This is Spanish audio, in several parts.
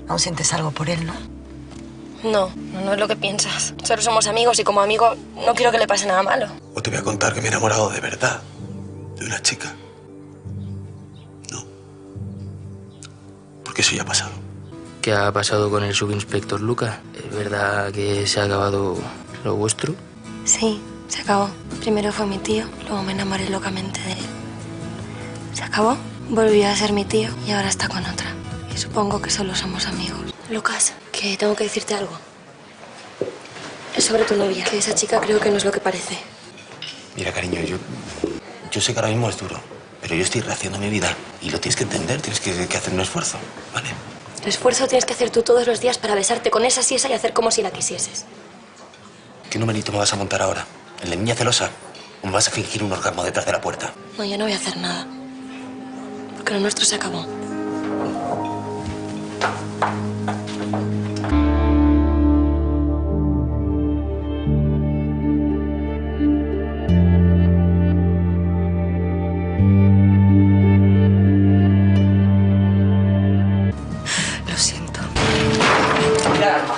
Aún sientes algo por él, ¿no? No es lo que piensas. Solo somos amigos y como amigo no quiero que le pase nada malo. O te voy a contar que me he enamorado de verdad de una chica. No. Porque eso ya ha pasado. ¿Qué ha pasado con el subinspector Lucas? ¿Es verdad que se ha acabado lo vuestro? Sí, se acabó. Primero fue mi tío, luego me enamoré locamente de él. Se acabó, volvió a ser mi tío y ahora está con otra. Y supongo que solo somos amigos. Lucas, que tengo que decirte algo. Es sobre tu novia, que esa chica creo que no es lo que parece. Mira, cariño, yo sé que ahora mismo es duro, pero yo estoy rehaciendo mi vida y lo tienes que entender, tienes que hacer un esfuerzo, ¿vale? El esfuerzo tienes que hacer tú todos los días para besarte con esa siesa y hacer como si la quisieses. ¿Qué numerito me vas a montar ahora? ¿En la niña celosa? ¿O me vas a fingir un orgasmo detrás de la puerta? No, yo no voy a hacer nada. Porque lo nuestro se acabó. Lo siento. Mira, arma.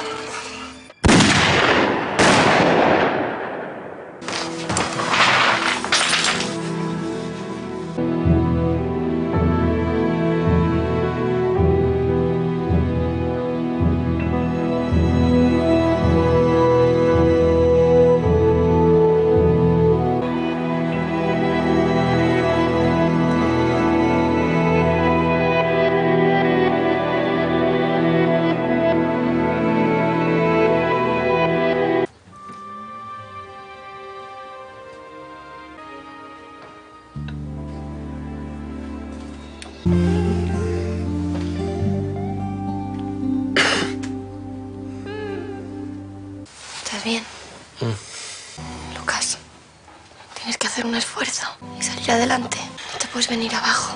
¿Estás bien? Lucas, tienes que hacer un esfuerzo y salir adelante. No te puedes venir abajo.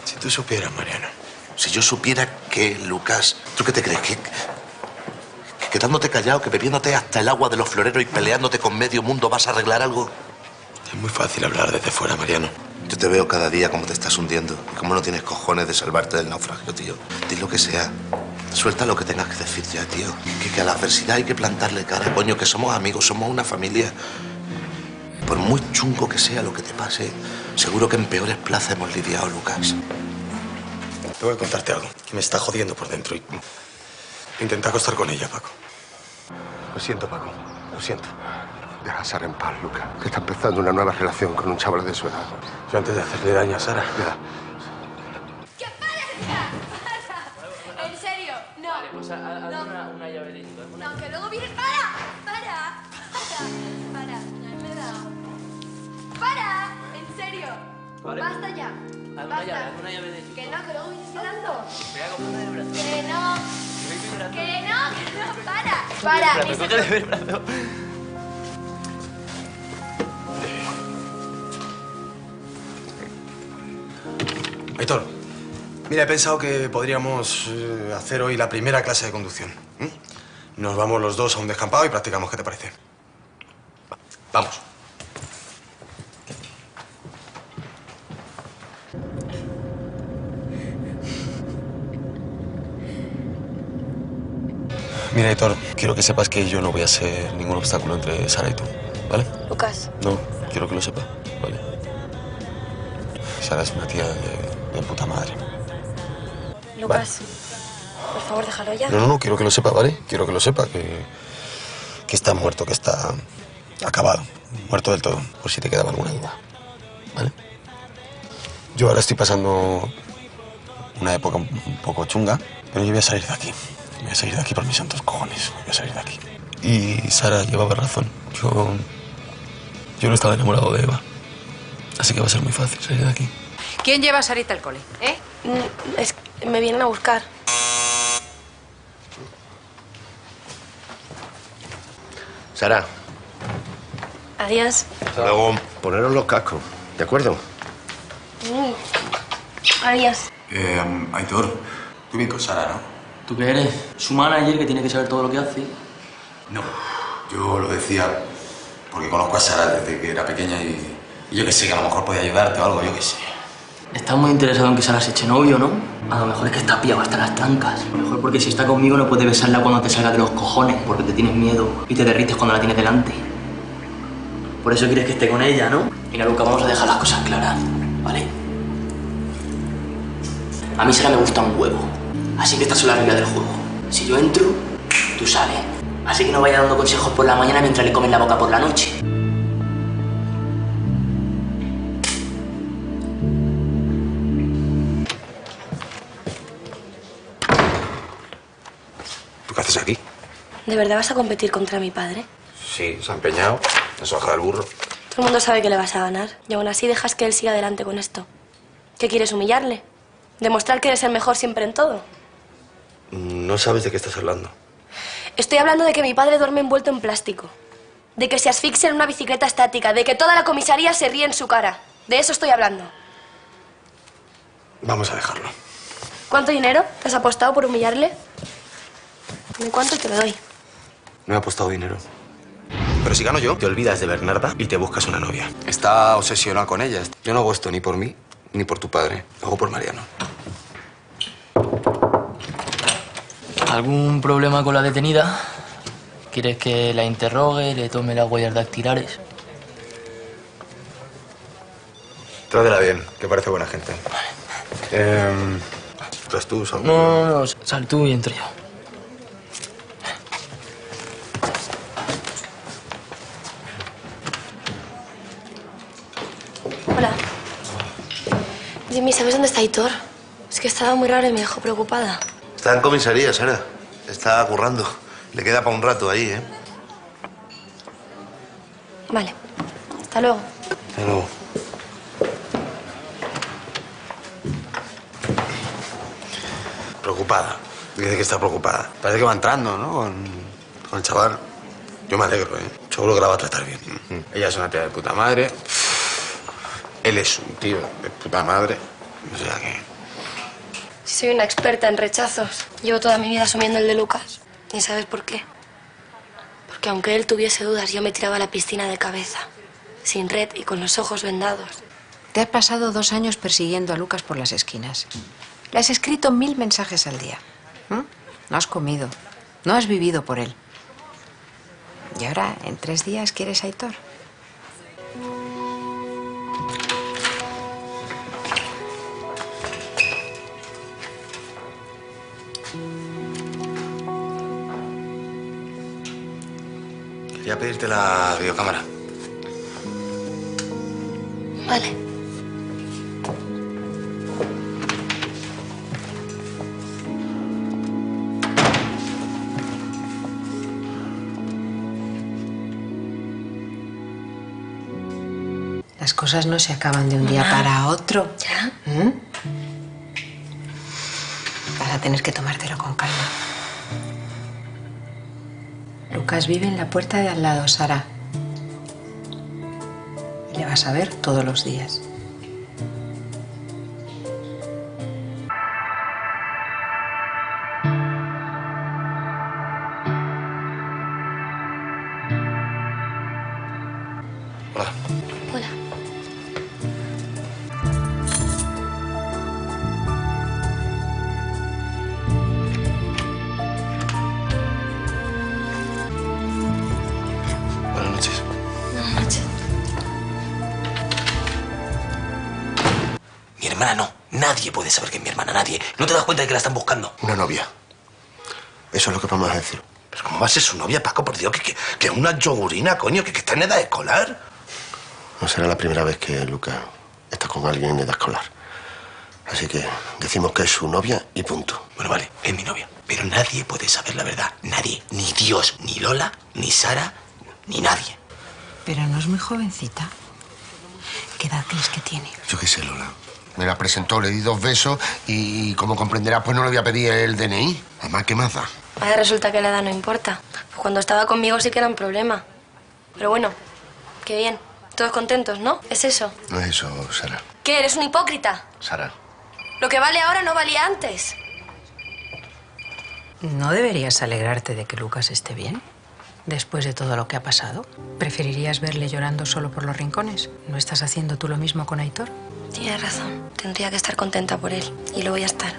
Si tú supieras, Mariano, si yo supiera que, Lucas, ¿tú qué te crees? ¿Que quedándote callado, que bebiéndote hasta el agua de los floreros y peleándote con medio mundo vas a arreglar algo? Es muy fácil hablar desde fuera, Mariano. Yo te veo cada día cómo te estás hundiendo y cómo no tienes cojones de salvarte del naufragio, tío. Di lo que sea. Suelta lo que tengas que decir ya, tío. Que a la adversidad hay que plantarle cara, coño, que somos amigos, somos una familia. Por muy chungo que sea lo que te pase, seguro que en peores plazas hemos lidiado, Lucas. Tengo que contarte algo que me está jodiendo por dentro y intenta acostar con ella, Paco. Lo siento, Paco. Lo siento. Deja a Sara en paz, Lucas, que está empezando una nueva relación con un chaval de su edad. Yo antes de hacerle daño a Sara. Ya. ¡Que pares ya! ¡Para! ¿En serio? No. Vale, pues haz una llave de esto. No, que luego vienes... ¡Para! ¡Para! Me he dado. ¡Para! ¡En serio! Vale. ¡Basta ya! Haz ¡Basta! una llave de esto. Que no, que luego vienes llorando. Venga, cógeme del brazo. Que no. Estoy vibrando. Que no, ¡para! ¡Para! Cógeme del brazo. Aitor, mira, he pensado que podríamos hacer hoy la primera clase de conducción. Nos vamos los dos a un descampado y practicamos, ¿qué te parece? Vamos. Mira, Aitor, quiero que sepas que yo no voy a ser ningún obstáculo entre Sara y tú, ¿vale? Lucas. No, quiero que lo sepas, ¿vale? Sara es una tía de puta madre. Lucas, por favor, déjalo ya. No, quiero que lo sepa, ¿vale? Quiero que lo sepa, que está muerto, que está acabado, muerto del todo, por si te quedaba alguna duda, ¿vale? Yo ahora estoy pasando una época un poco chunga, pero yo voy a salir de aquí. Voy a salir de aquí por mis santos cojones, voy a salir de aquí. Y Sara llevaba razón, yo no estaba enamorado de Eva, así que va a ser muy fácil salir de aquí. ¿Quién lleva a Sarita al cole, Es que me vienen a buscar. Sara, Adiós. hasta luego. Poneros los cascos, ¿de acuerdo? Adiós. Aitor, tú bien con Sara, ¿no? ¿Tú qué eres? ¿Su manager que tiene que saber todo lo que hace? No, yo lo decía porque conozco a Sara desde que era pequeña y yo que sé, que a lo mejor podía ayudarte o algo, yo que sé. Estás muy interesado en que Sara se eche novio, ¿no? A lo mejor es que está pillado hasta las trancas. A lo mejor porque si está conmigo no puedes besarla cuando te salga de los cojones, porque te tienes miedo y te derrites cuando la tienes delante. Por eso quieres que esté con ella, ¿no? Mira, Luca, vamos a dejar las cosas claras, ¿vale? A mí Sara me gusta un huevo, así que estas son las reglas del juego. Si yo entro, tú sales. Así que no vayas dando consejos por la mañana mientras le comes la boca por la noche. ¿Tú qué haces aquí? ¿De verdad vas a competir contra mi padre? Sí, se ha empeñado, se ha bajado el burro. Todo el mundo sabe que le vas a ganar. Y aún así dejas que él siga adelante con esto. ¿Qué quieres, humillarle? ¿Demostrar que eres el mejor siempre en todo? No sabes de qué estás hablando. Estoy hablando de que mi padre duerme envuelto en plástico. De que se asfixia en una bicicleta estática. De que toda la comisaría se ríe en su cara. De eso estoy hablando. Vamos a dejarlo. ¿Cuánto dinero te has apostado por humillarle? Dime cuánto y te lo doy. No he apostado dinero. Pero si gano yo, te olvidas de Bernarda y te buscas una novia. Está obsesionado con ella. Yo no hago esto ni por mí ni por tu padre. Lo hago por Mariano. ¿Algún problema con la detenida? ¿Quieres que la interrogue, le tome las huellas dactilares? Trátela bien, que parece buena gente. ¿Estás tú, Saúl? No, sal tú y entro yo. Hola. Jimmy, ¿sabes dónde está Aitor? Es que estaba muy raro y me dejó preocupada. Está en comisaría, Sara. Está currando. Le queda para un rato ahí, ¿eh? Vale. Hasta luego. Hasta luego. Preocupada. Dice que está preocupada. Parece que va entrando, ¿no? Con el chaval. Yo me alegro, ¿eh? Seguro que la va a tratar bien. Ella es una tía de puta madre. Él es un tío de puta madre. O sea que... Si soy una experta en rechazos. Llevo toda mi vida asumiendo el de Lucas. ¿Y sabes por qué? Porque aunque él tuviese dudas, yo me tiraba a la piscina de cabeza. Sin red y con los ojos vendados. Te has pasado 2 años persiguiendo a Lucas por las esquinas. Le has escrito 1000 mensajes al día. No has comido. No has vivido por él. Y ahora, en 3 días, ¿quieres a Aitor? Quería pedirte la videocámara. Vale. Las cosas no se acaban de un día para otro. ¿Ya? Vas a tener que tomártelo con calma. Lucas vive en la puerta de al lado, Sara. Y le vas a ver todos los días. Hola. Hola. Buenas noches. Buenas noches. Mi hermana no. Nadie puede saber que es mi hermana, nadie. ¿No te das cuenta de que la están buscando? Una novia. Eso es lo que vamos a decir. ¿Pero cómo va a ser su novia, Paco? Por Dios, que es una yogurina, coño, que está en edad escolar. No será la primera vez que Lucas está con alguien en edad escolar. Así que decimos que es su novia y punto. Bueno, vale, es mi novia. Pero nadie puede saber la verdad. Nadie. Ni Dios, ni Lola, ni Sara, ni nadie. Pero no es muy jovencita. ¿Qué edad crees que tiene? Yo qué sé, Lola. Me la presentó, le di 2 besos y como comprenderás, pues no le voy a pedir el DNI. Además, ¿qué más da? Ahora resulta que la edad no importa. Pues cuando estaba conmigo sí que era un problema. Pero bueno, qué bien. Todos contentos, ¿no? ¿Es eso? No es eso, Sara. ¿Qué? ¿Eres un hipócrita? Sara. Lo que vale ahora no valía antes. ¿No deberías alegrarte de que Lucas esté bien? Después de todo lo que ha pasado. ¿Preferirías verle llorando solo por los rincones? ¿No estás haciendo tú lo mismo con Aitor? Tienes razón. Tendría que estar contenta por él. Y lo voy a estar.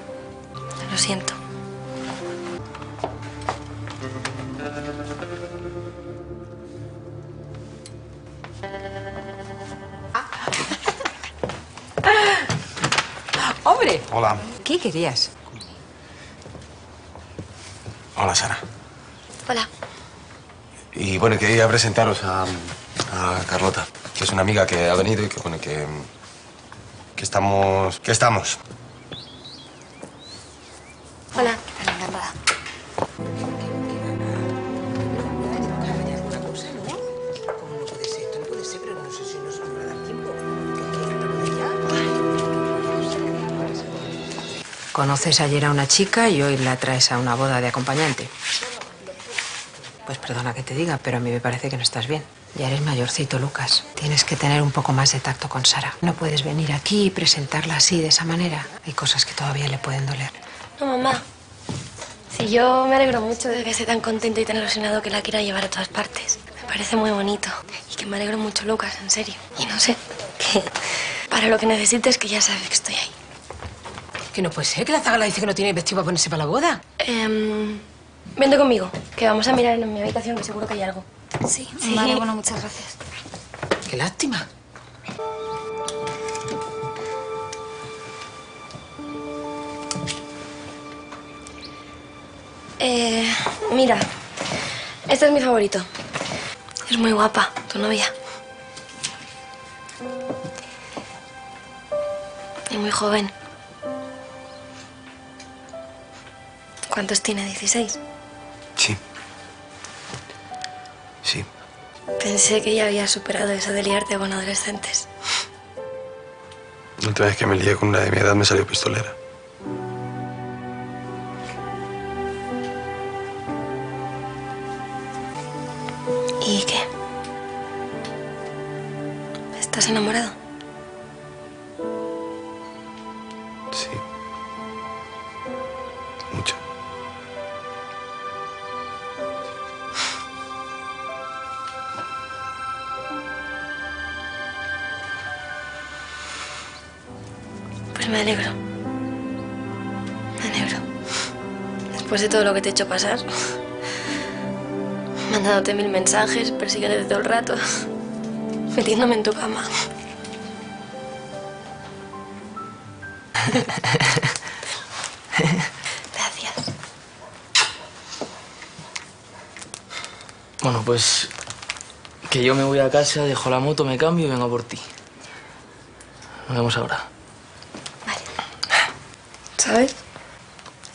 Lo siento. ¡Hombre! Hola. ¿Qué querías? Hola, Sara. Hola. Y bueno, quería presentaros a Carlota, que es una amiga que ha venido y que, bueno, que estamos... Hola. Conoces ayer a una chica y hoy la traes a una boda de acompañante. Pues perdona que te diga, pero a mí me parece que no estás bien. Ya eres mayorcito, Lucas. Tienes que tener un poco más de tacto con Sara. No puedes venir aquí y presentarla así, de esa manera. Hay cosas que todavía le pueden doler. No, mamá. Si yo me alegro mucho de que esté tan contento y tan ilusionado que la quiera llevar a todas partes. Me parece muy bonito. Y que me alegro mucho, Lucas, en serio. Y no sé, que para lo que necesites, que ya sabes que estoy ahí. Que no puede ser que la zagala dice que no tiene vestido para ponerse para la boda. Vente conmigo, que vamos a mirar en mi habitación, que seguro que hay algo. Sí, vale, bueno, muchas gracias. Qué lástima. Mira, este es mi favorito. Es muy guapa, tu novia. Y muy joven. ¿Cuántos tiene? ¿16? Sí. Sí. Pensé que ya había superado eso de liarte con adolescentes. La última vez que me lié con una de mi edad me salió pistolera. ¿Y qué? ¿Estás enamorado? Sí. Mucho. Pues me alegro. Me alegro. Después de todo lo que te he hecho pasar, mandándote 1000 mensajes, persiguiéndote todo el rato, metiéndome en tu cama. Gracias. Bueno, pues que yo me voy a casa, dejo la moto, me cambio y vengo por ti. Nos vemos ahora. Vale. ¿Sabes?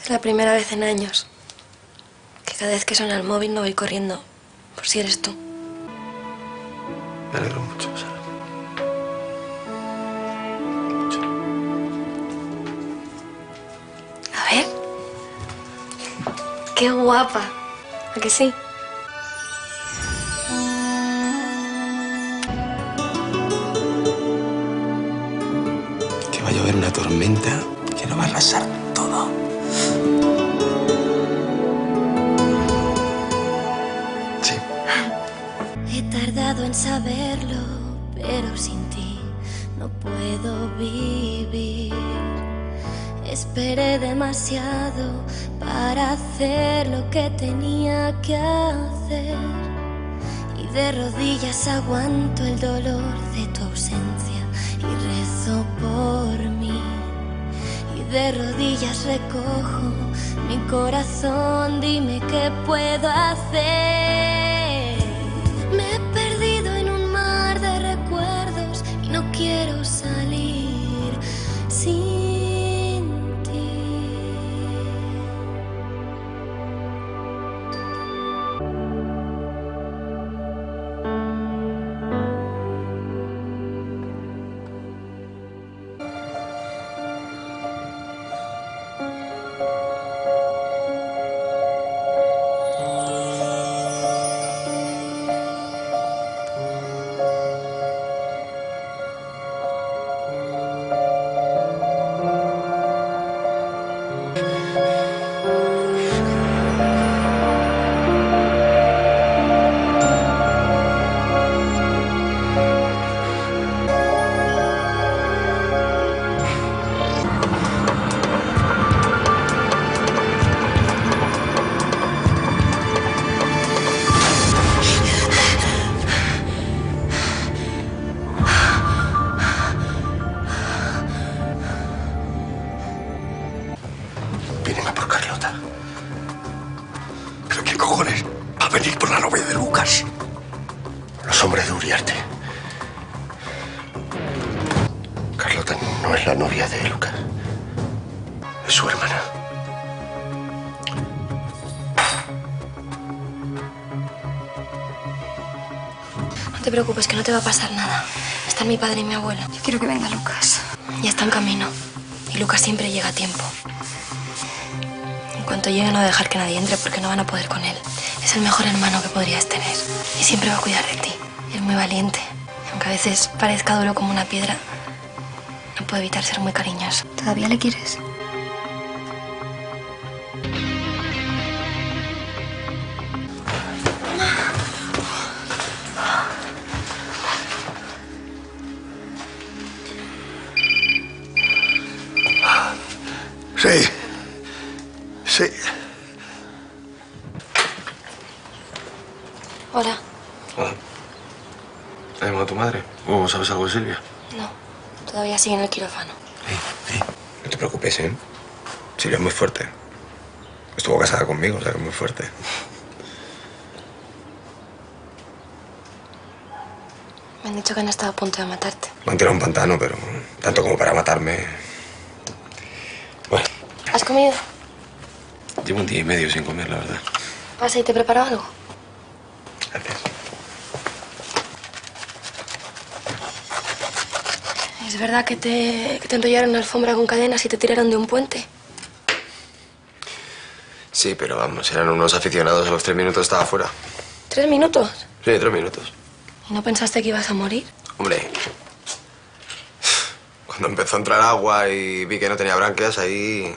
Es la primera vez en años que cada vez que suena el móvil no voy corriendo por si eres tú. Me alegro mucho, Sara. A ver. ¡Qué guapa! ¿A que sí? Que va a llover una tormenta que lo va a arrasar todo. Sí. He tardado en saberlo. pero sin ti no puedo vivir. Esperé demasiado para hacer lo que tenía que hacer, y de rodillas aguanto el dolor de tu ausencia y rezo por mí. Y de rodillas recojo mi corazón, dime qué puedo hacer. Me he perdido en un mar de recuerdos y no quiero salir sin ti. Vienen a por Carlota. ¿Pero qué cojones? ¿Va a venir por la novia de Lucas? Los hombres de Uriarte. Carlota no es la novia de Lucas. Es su hermana. No te preocupes, que no te va a pasar nada. Están mi padre y mi abuelo. Yo quiero que venga Lucas. Ya está en camino. Y Lucas siempre llega a tiempo. En cuanto llegue, no dejar que nadie entre porque no van a poder con él. Es el mejor hermano que podrías tener. Y siempre va a cuidar de ti. Es muy valiente. Aunque a veces parezca duro como una piedra, no puede evitar ser muy cariñoso. ¿Todavía le quieres? Sí. Sí. Hola. Hola. ¿Ha llamado a tu madre? ¿O sabes algo de Silvia? No, todavía sigue en el quirófano. No te preocupes, ¿eh? Silvia es muy fuerte. Estuvo casada conmigo, o sea que es muy fuerte. Me han dicho que han estado a punto de matarte. Me han tirado a un pantano, pero tanto como para matarme. Bueno, ¿Has comido? llevo un día y medio sin comer, la verdad. Pasa y te preparo algo. Gracias. ¿Es verdad que te enrollaron una alfombra con cadenas y te tiraron de un puente? Sí, pero vamos, eran unos aficionados. A los 3 minutos estaba fuera. ¿3 minutos? Sí, 3 minutos. ¿Y no pensaste que ibas a morir? Hombre, cuando empezó a entrar agua y vi que no tenía branquias, ahí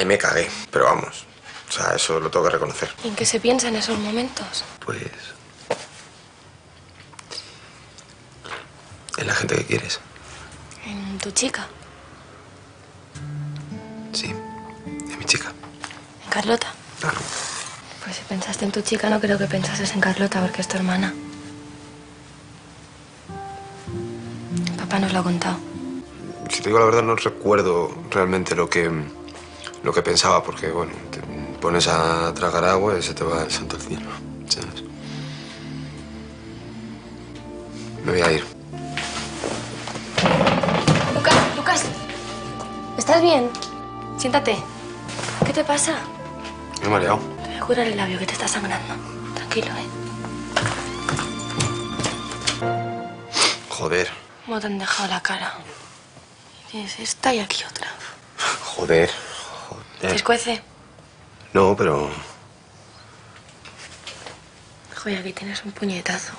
me cagué. Pero vamos, o sea, eso lo tengo que reconocer. ¿Y en qué se piensa en esos momentos? Pues... en la gente que quieres. ¿En tu chica? Sí, en mi chica. ¿En Carlota? Claro. Pues si pensaste en tu chica, no creo que pensases en Carlota, porque es tu hermana. Papá nos lo ha contado. Si te digo la verdad, no recuerdo realmente lo que pensaba, porque, bueno, te pones a tragar agua y se te va el santo al cielo, ¿sabes? Me voy a ir. Lucas, ¿estás bien? Siéntate. ¿Qué te pasa? Me he mareado. Te voy a curar el labio que te está sangrando. Tranquilo, ¿eh? Joder. ¿Cómo te han dejado la cara? Tienes esta y aquí otra. Joder. ¿Te escuece? No, pero... Joder, aquí tienes un puñetazo.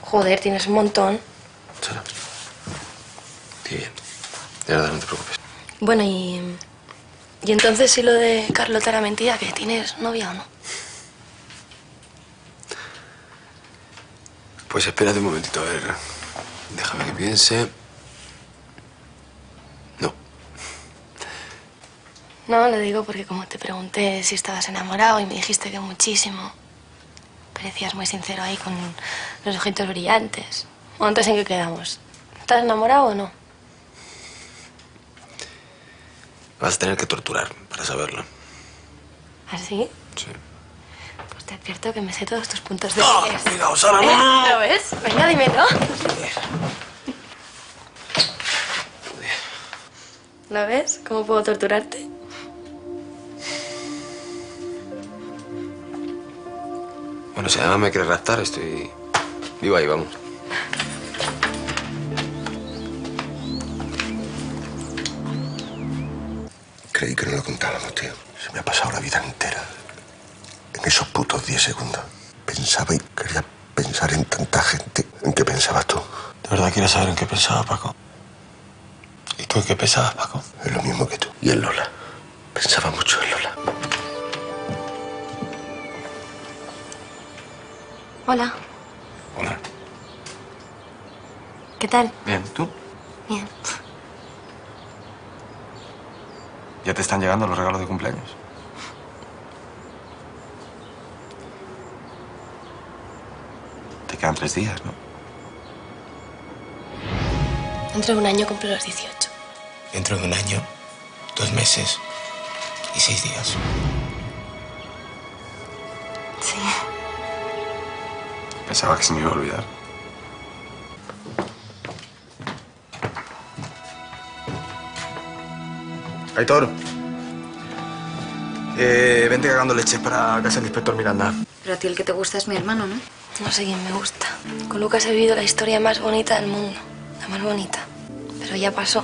Joder, tienes un montón. Sara. Estoy bien. De verdad, no te preocupes. Bueno, y entonces si lo de Carlota era mentira, ¿que tienes novia o no? Pues espérate un momentito, a ver. Déjame que piense. No. No, lo digo porque como te pregunté si estabas enamorado y me dijiste que muchísimo, parecías muy sincero ahí con los ojitos brillantes. ¿O antes en qué quedamos? ¿Estás enamorado o no? Vas a tener que torturar para saberlo. ¿Así? Sí. Pues te advierto que me sé todos tus puntos de ¡Ah! interés. Cuidado, Sara, no. ¿Lo ves? Venga, dímelo. ¿Lo ves? ¿Cómo puedo torturarte? Bueno, si además me quieres raptar, estoy vivo ahí, vamos. Creí que no lo contábamos, tío. Se me ha pasado la vida entera en esos putos 10 segundos. Pensaba y quería pensar en tanta gente. ¿En qué pensabas tú? ¿De verdad quieres saber en qué pensaba, Paco? ¿Y tú en qué pensabas, Paco? Es lo mismo que tú. Y en Lola. Pensaba mucho en Lola. Hola. Hola. ¿Qué tal? Bien, ¿tú? Bien. ¿Ya te están llegando los regalos de cumpleaños? Te quedan 3 días, ¿no? Dentro de un año cumplo los 18. Dentro de un año, 2 meses y 6 días. Sí. Pensaba que se me iba a olvidar. Aitor. Vente cagando leches para casa del inspector Miranda. Pero a ti el que te gusta es mi hermano, ¿no? No sé quién me gusta. Con Lucas he vivido la historia más bonita del mundo. La más bonita. Pero ya pasó.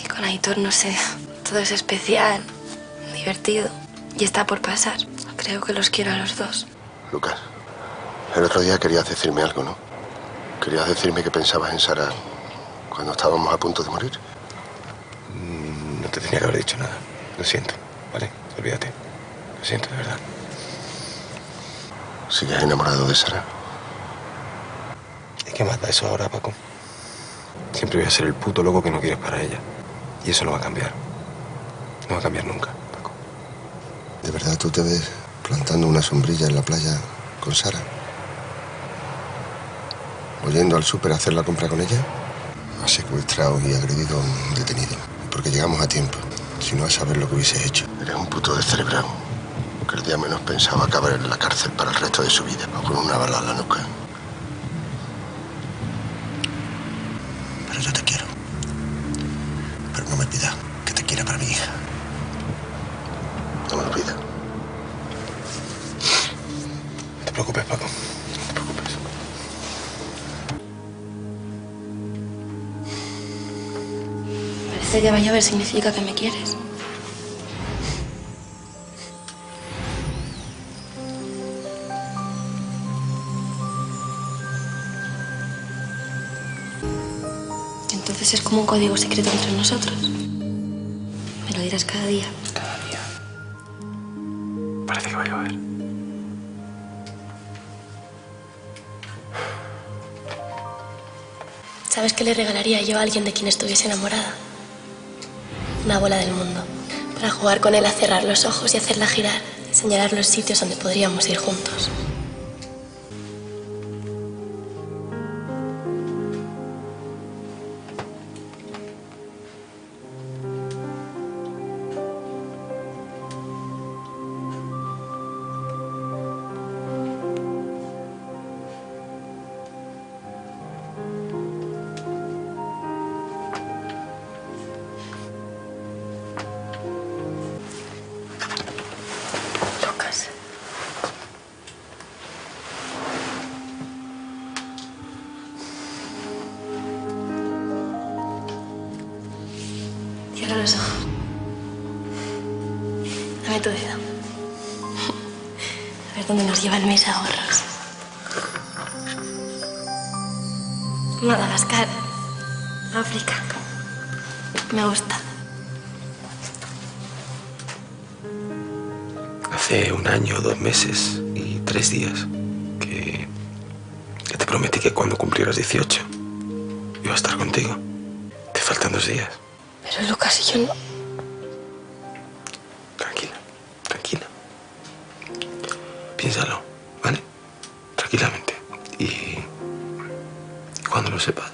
Y con Aitor, no sé. Todo es especial, divertido. Y está por pasar. Creo que los quiero a los dos. Lucas, el otro día querías decirme algo, ¿no? Querías decirme que pensabas en Sara cuando estábamos a punto de morir. No te tenía que haber dicho nada. Lo siento, ¿vale? Olvídate. Lo siento, de verdad. ¿Sigues enamorado de Sara? ¿Y qué más da eso ahora, Paco? Siempre voy a ser el puto loco que no quieres para ella. Y eso no va a cambiar. No va a cambiar nunca, Paco. ¿De verdad tú te ves plantando una sombrilla en la playa con Sara? ¿O yendo al súper a hacer la compra con ella? Has secuestrado y agredido a un detenido. Porque llegamos a tiempo. Si no, a saber lo que hubieses hecho. Eres un puto descerebrado. Que el día menos pensaba acabar en la cárcel para el resto de su vida. Con una bala en la nuca. Pero yo te quiero. Pero no me pidas que te quiera para mi hija. No me lo pidas. No te preocupes, Paco. No te preocupes. Parece que va a llover significa que me quieres. Entonces es como un código secreto entre nosotros. Me lo dirás cada día. Cada día. Parece que va a llover. ¿Sabes qué le regalaría yo a alguien de quien estuviese enamorada? Una bola del mundo. Para jugar con él a cerrar los ojos y hacerla girar. Y señalar los sitios donde podríamos ir juntos. Lucas. Cierra los ojos. Dame tu dedo. A ver dónde nos llevan mis ahorros. Madagascar. África. Me gusta. Hace 1 año, 2 meses y 3 días que te prometí que cuando cumplieras 18 voy a estar contigo. Te faltan 2 días. Pero Lucas, yo no... Tranquila, tranquila. Piénsalo, ¿vale? Tranquilamente. Y cuando lo sepas,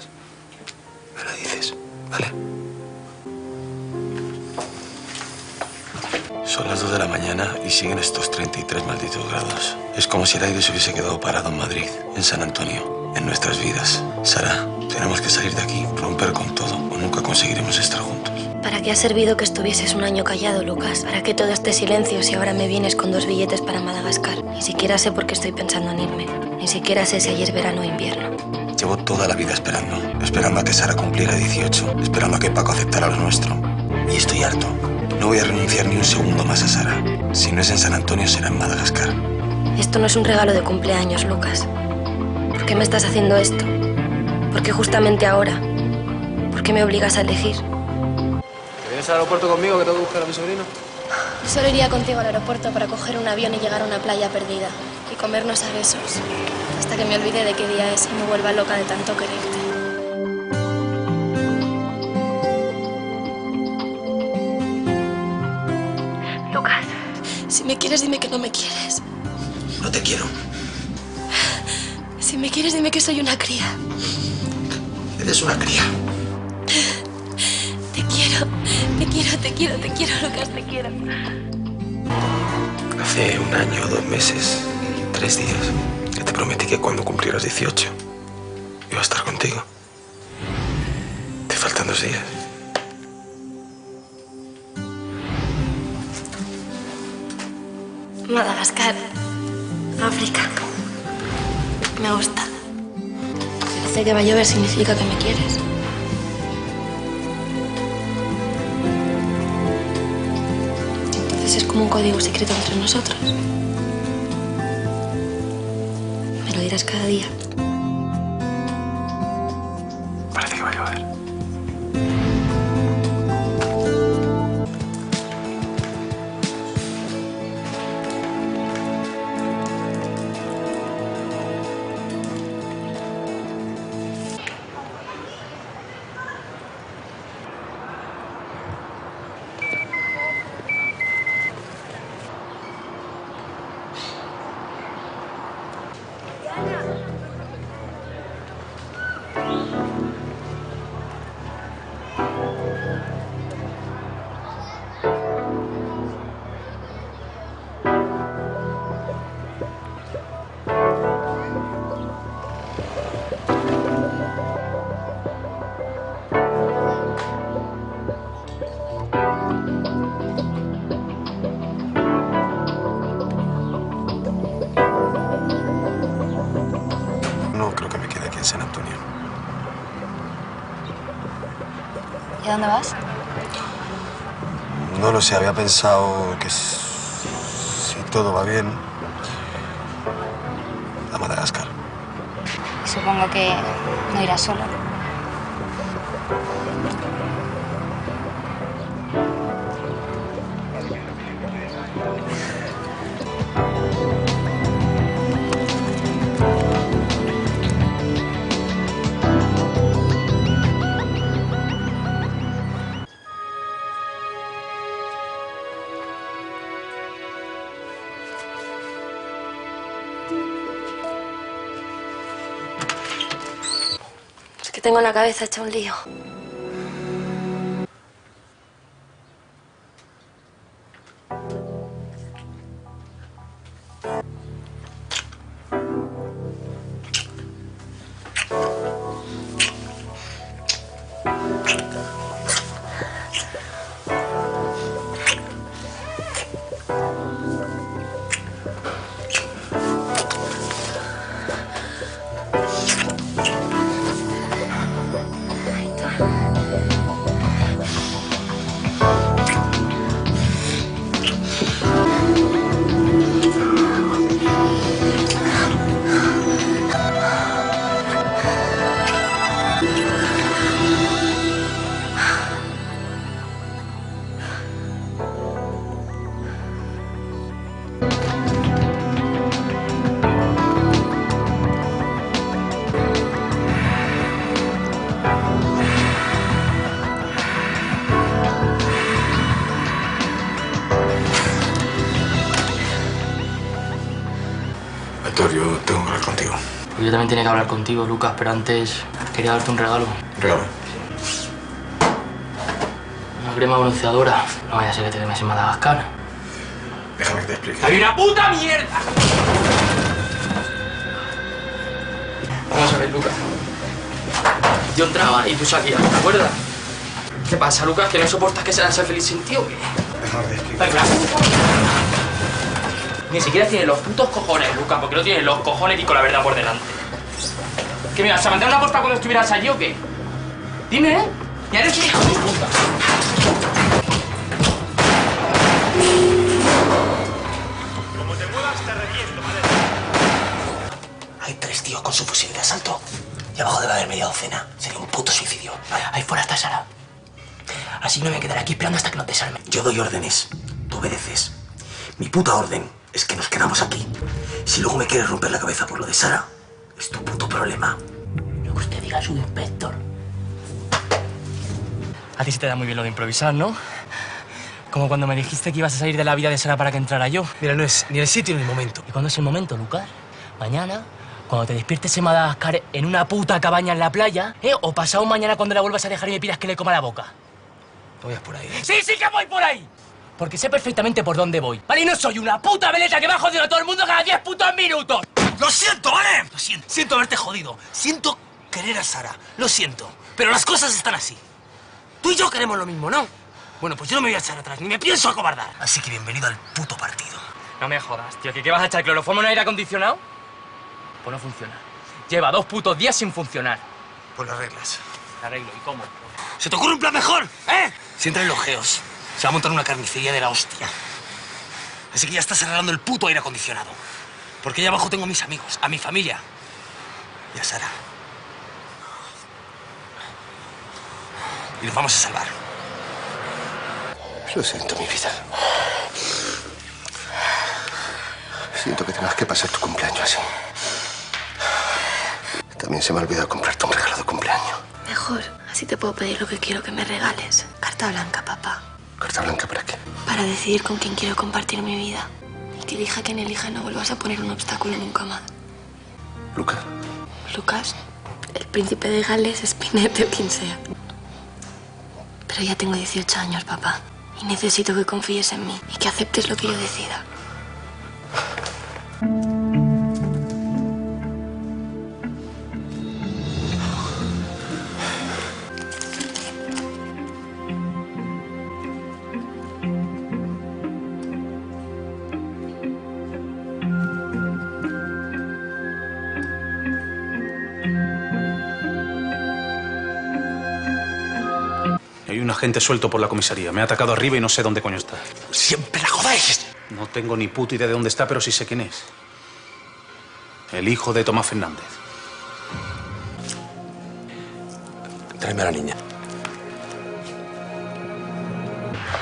me lo dices, ¿vale? Son las 2 de la mañana y siguen estos 33 malditos grados. Es como si el aire se hubiese quedado parado en Madrid, en San Antonio, en nuestras vidas. Sara, tenemos que salir de aquí, romper con todo, o nunca conseguiremos estar juntos. ¿Para qué ha servido que estuvieses un año callado, Lucas? ¿Para qué todo este silencio si ahora me vienes con 2 billetes para Madagascar? Ni siquiera sé por qué estoy pensando en irme. Ni siquiera sé si ayer es verano o invierno. Llevo toda la vida esperando a que Sara cumpliera 18, esperando a que Paco aceptara lo nuestro. Y estoy harto. No voy a renunciar ni un segundo más a Sara. Si no es en San Antonio, será en Madagascar. Esto no es un regalo de cumpleaños, Lucas. ¿Por qué me estás haciendo esto? ¿Por qué justamente ahora? ¿Por qué me obligas a elegir? ¿Te vienes al aeropuerto conmigo que tengo que buscar a mi sobrino? Solo iría contigo al aeropuerto para coger un avión y llegar a una playa perdida y comernos a besos hasta que me olvide de qué día es y me vuelva loca de tanto quererte. Lucas, si me quieres, dime que no me quieres. No te quiero. Si me quieres, dime que soy una cría. Eres una cría. Te quiero, te quiero, te quiero, te quiero, Lucas, te quiero. Hace 1 año, 2 meses y 3 días que te prometí que cuando cumplieras 18 iba a estar contigo. Te faltan 2 días. Madagascar, África. Me gusta. Parece que va a llover significa que me quieres. Entonces es como un código secreto entre nosotros. Me lo dirás cada día. Parece que va a llover. No creo que me quede aquí en San Antonio. ¿Y a dónde vas? No lo sé, había pensado que si todo va bien, a Madagascar. Supongo que no irás solo. Es que tengo la cabeza hecha un lío. yo también tenía que hablar contigo, Lucas, pero antes quería darte un regalo. Regalo. Una crema bronceadora. No vaya a ser que te quemes en Madagascar. Déjame que te explique. ¡Hay una puta mierda! Vamos a ver, Lucas. Yo entraba y tú salías, ¿te acuerdas? ¿Qué pasa, Lucas? ¿Que no soportas que sea feliz sin ti o qué? Déjame que te explique. Ni siquiera tienes los putos cojones, Lucas, porque no tienes los cojones y con la verdad por delante. ¿Qué me vas a mandar una posta cuando estuvieras allí o qué? Dime, ¿eh? Ya eres un hijo de puta. Como te muevas, te reviento, madre. Hay 3 tíos con su fusil de asalto. Y abajo debe haber media docena. Sería un puto suicidio. Ahí fuera está Sara. Así no me quedaré aquí esperando hasta que nos desarmen. Yo doy órdenes. Tú obedeces. Mi puta orden es que nos quedamos aquí. Si luego me quieres romper la cabeza por lo de Sara, es tu puto problema. Lo que usted diga, subinspector. A ti se te da muy bien lo de improvisar, ¿no? Como cuando me dijiste que ibas a salir de la vida de Sara para que entrara yo. Mira, no es ni el sitio ni el momento. ¿Y cuándo es el momento, Lucas? Mañana, cuando te despiertes en Madagascar en una puta cabaña en la playa, ¿eh? O pasado mañana cuando la vuelvas a dejar y me pidas que le coma la boca. No vayas por ahí. ¡Sí, sí que voy por ahí! Porque sé perfectamente por dónde voy. ¿Vale? Y no soy una puta veleta que va jodiendo a todo el mundo cada 10 putos minutos. ¡Lo siento, ¿vale? Lo siento. Siento haberte jodido. Siento querer a Sara. Lo siento. Pero las cosas están así. Tú y yo queremos lo mismo, ¿no? Bueno, pues yo no me voy a echar atrás, ni me pienso acobardar. Así que bienvenido al puto partido. No me jodas, tío. ¿Qué vas a echar cloroformo en aire acondicionado? Pues no funciona. Lleva 2 putos días sin funcionar. Pues las reglas. Arreglo. ¿Y cómo? ¿Se te ocurre un plan mejor? ¿Eh? Si entra en los geos, se va a montar una carnicería de la hostia. Así que ya estás arreglando el puto aire acondicionado. Porque allá abajo tengo a mis amigos, a mi familia y a Sara. Y nos vamos a salvar. Lo siento, mi vida. Siento que tengas que pasar tu cumpleaños así. También se me ha olvidado comprarte un regalo de cumpleaños. Mejor, así te puedo pedir lo que quiero que me regales. Carta blanca, papá. ¿Carta blanca para qué? Para decidir con quién quiero compartir mi vida. Y que elija quien elija, no vuelvas a poner un obstáculo nunca más. ¿Lucas? Lucas, el príncipe de Gales, Spinete o quien sea. Pero ya tengo 18 años, papá. Y necesito que confíes en mí y que aceptes lo que yo decida. Hay un agente suelto por la comisaría. Me ha atacado arriba y no sé dónde coño está. ¡Siempre la jodáis! No tengo ni puta idea de dónde está, pero sí sé quién es. El hijo de Tomás Fernández. Tráeme a la niña.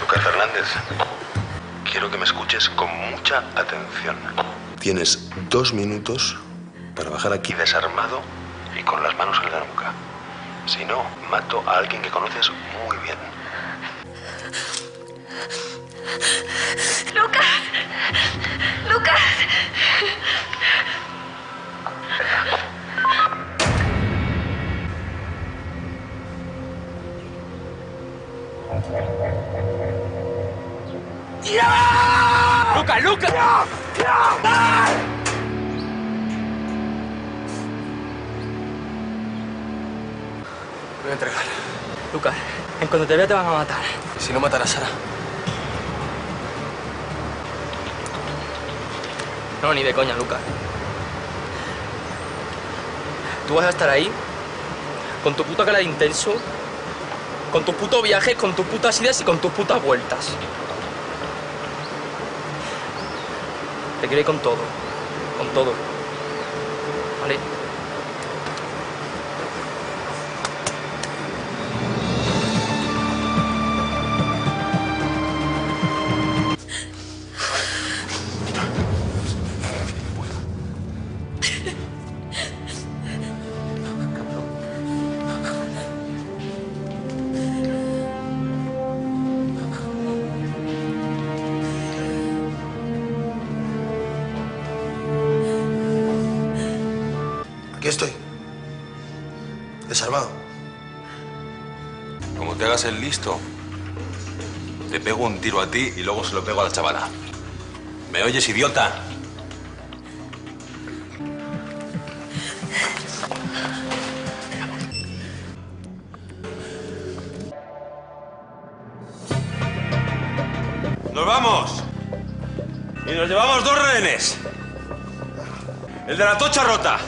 Lucas Fernández, quiero que me escuches con mucha atención. Tienes 2 minutos para bajar aquí desarmado y con las manos en la nuca. Si no, mato a alguien que conoces muy bien. ¡Lucas! ¡Lucas! ¡Lucas, Lucas! Me voy a entregar. Lucas, en cuanto te vea te van a matar. Y si no matan a Sara. No, ni de coña, Lucas. Tú vas a estar ahí, con tu puta cara de intenso, con tus putos viajes, con tus putas ideas y con tus putas vueltas. Te quiero ir con todo. Con todo. ¿Vale? Aquí estoy. Desarmado. Como te hagas el listo, te pego un tiro a ti y luego se lo pego a la chavala. ¿Me oyes, idiota? ¡Nos vamos! Y nos llevamos 2 rehenes. El de la tocha rota.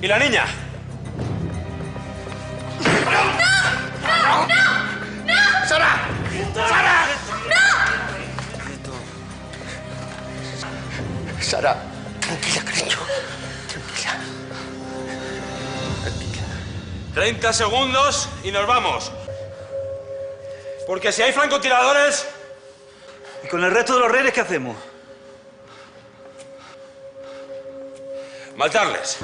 ¿Y la niña? ¡No! ¡Sara! ¡Sara! ¡No! Sara, tranquila, cariño. Tranquila. 30 segundos y nos vamos. Porque si hay francotiradores... ¿Y con el resto de los rehenes qué hacemos? Matarles.